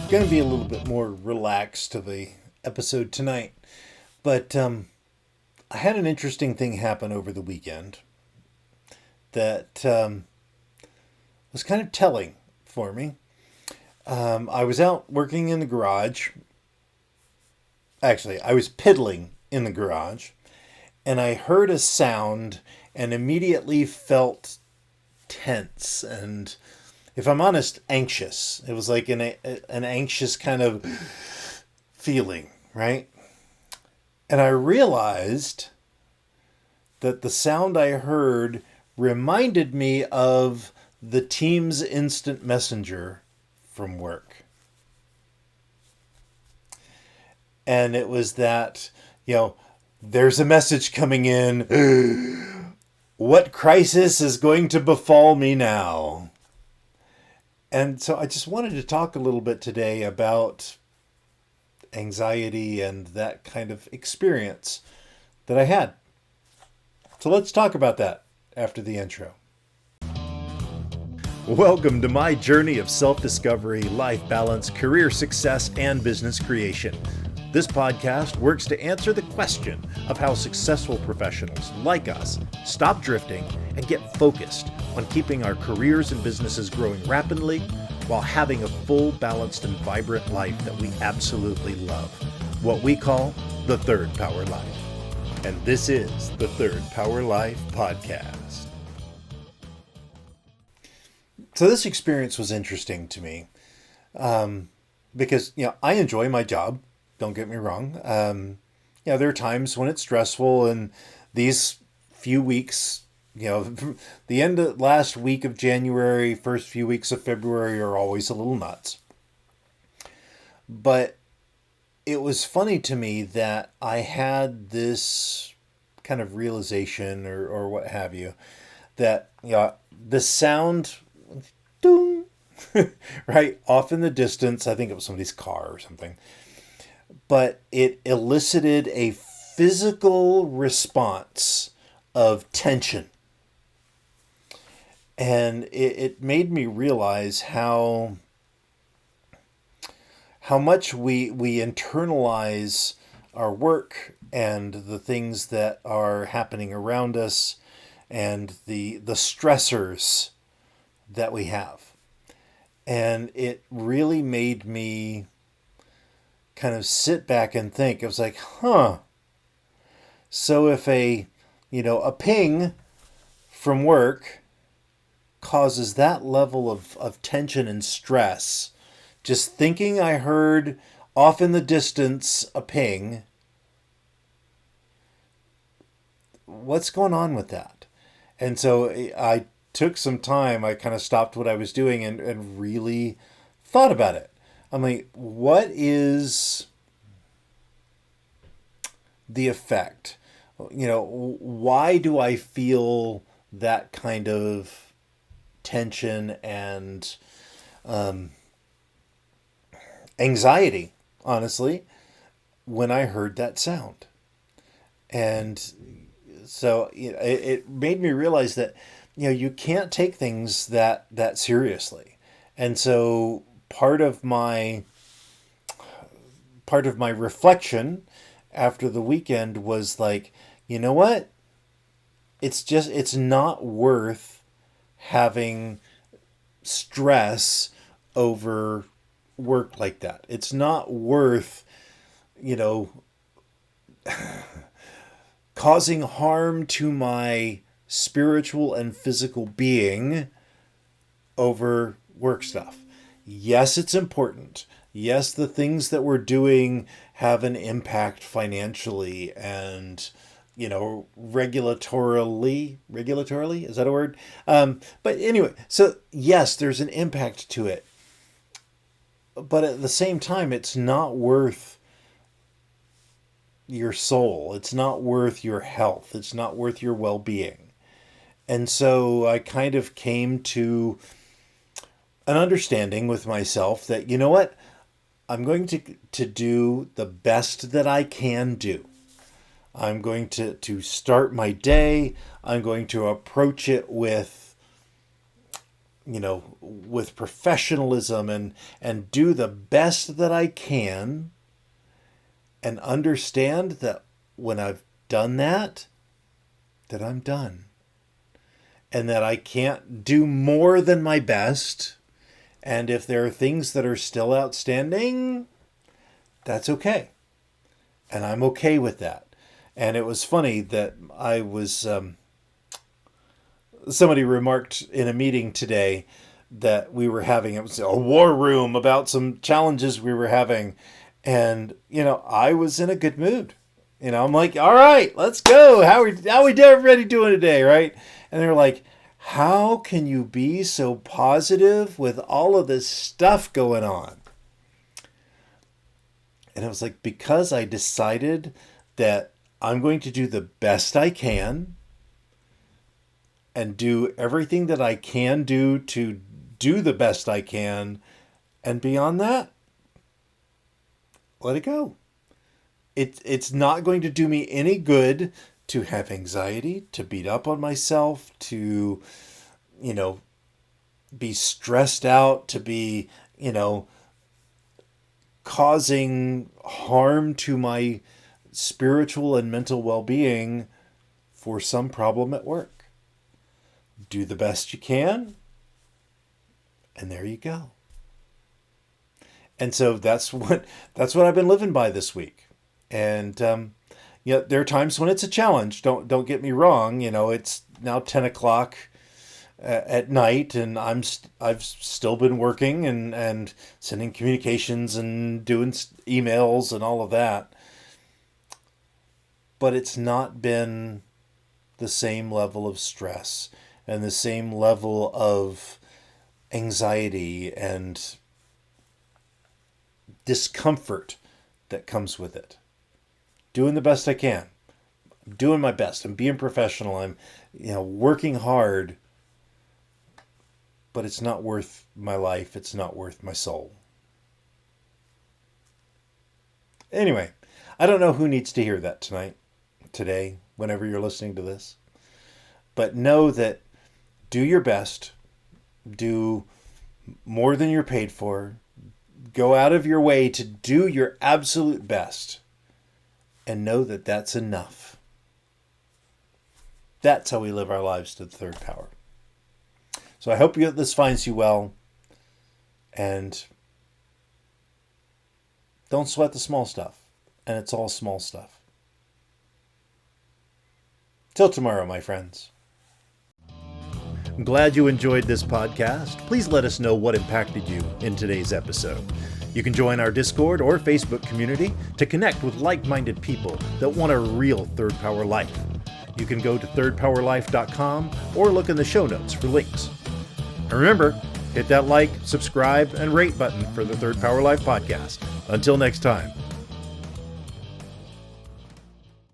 going to be a little bit more relaxed to the episode tonight, but I had an interesting thing happen over the weekend that was kind of telling for me. I was out working in the garage. Actually, I was piddling in the garage, and I heard a sound and immediately felt tense and, if I'm honest, anxious. It was like an anxious kind of feeling, right? And I realized that the sound I heard reminded me of the Teams instant messenger from work. And it was that, there's a message coming in. What crisis is going to befall me now? And so I just wanted to talk a little bit today about anxiety and that kind of experience that I had. So let's talk about that after the intro. Welcome to my journey of self-discovery, life balance, career success, and business creation. This podcast works to answer the question of how successful professionals like us stop drifting and get focused on keeping our careers and businesses growing rapidly while having a full, balanced, and vibrant life that we absolutely love. What we call the Third Power Life. And this is the Third Power Life Podcast. So this experience was interesting to me because, I enjoy my job. Don't get me wrong. There are times when it's stressful, and these few weeks, the end of last week of January, first few weeks of February are always a little nuts. But it was funny to me that I had this kind of realization or what have you, that, the sound, doom, right, off in the distance, I think it was somebody's car or something, but it elicited a physical response of tension. And it made me realize how much we internalize our work and the things that are happening around us and the stressors that we have. And it really made me kind of sit back and think. It was like, so if a ping from work causes that level of tension and stress, just thinking I heard off in the distance a ping, what's going on with that? And so I took some time, I kind of stopped what I was doing and really thought about it. I'm like, what is the effect? Why do I feel that kind of tension and anxiety, honestly, when I heard that sound? And so it made me realize that, you can't take things that seriously. And so part of my reflection after the weekend was like, you know what? It's not worth having stress over work like that. It's not worth, causing harm to my spiritual and physical being over work stuff. Yes, it's important. Yes, the things that we're doing have an impact financially and, regulatorily, is that a word? But anyway, so yes, there's an impact to it. But at the same time, it's not worth your soul. It's not worth your health. It's not worth your well-being. And so I kind of came to an understanding with myself that, you know what, I'm going to do the best that I can do. I'm going to start my day. I'm going to approach it with, with professionalism and do the best that I can, and understand that when I've done that I'm done. And that I can't do more than my best. And if there are things that are still outstanding, that's okay. And I'm okay with that. And it was funny that I was, somebody remarked in a meeting today that we were having, it was a war room about some challenges we were having. And, I was in a good mood. I'm like, all right, let's go. How we everybody doing today, right? And they're like, how can you be so positive with all of this stuff going on? And I was like, because I decided that I'm going to do the best I can and do everything that I can do to do the best I can. And beyond that, let it go. It's not going to do me any good to have anxiety, to beat up on myself, to, be stressed out, to be, causing harm to my spiritual and mental well-being for some problem at work. Do the best you can, and there you go. And so that's what I've been living by this week. And there are times when it's a challenge. Don't get me wrong. It's now 10 o'clock at night, and I've still been working and sending communications and doing emails and all of that. But it's not been the same level of stress and the same level of anxiety and discomfort that comes with it. Doing the best I can. I'm doing my best. I'm being professional. I'm, working hard. But it's not worth my life. It's not worth my soul. Anyway, I don't know who needs to hear that today, whenever you're listening to this. But know that do your best. Do more than you're paid for. Go out of your way to do your absolute best. And know that that's enough. That's how we live our lives to the third power. So I hope this finds you well. And don't sweat the small stuff. And it's all small stuff. Till tomorrow, my friends. I'm glad you enjoyed this podcast. Please let us know what impacted you in today's episode. You can join our Discord or Facebook community to connect with like-minded people that want a real Third Power life. You can go to thirdpowerlife.com or look in the show notes for links. And remember, hit that like, subscribe, and rate button for the Third Power Life podcast. Until next time.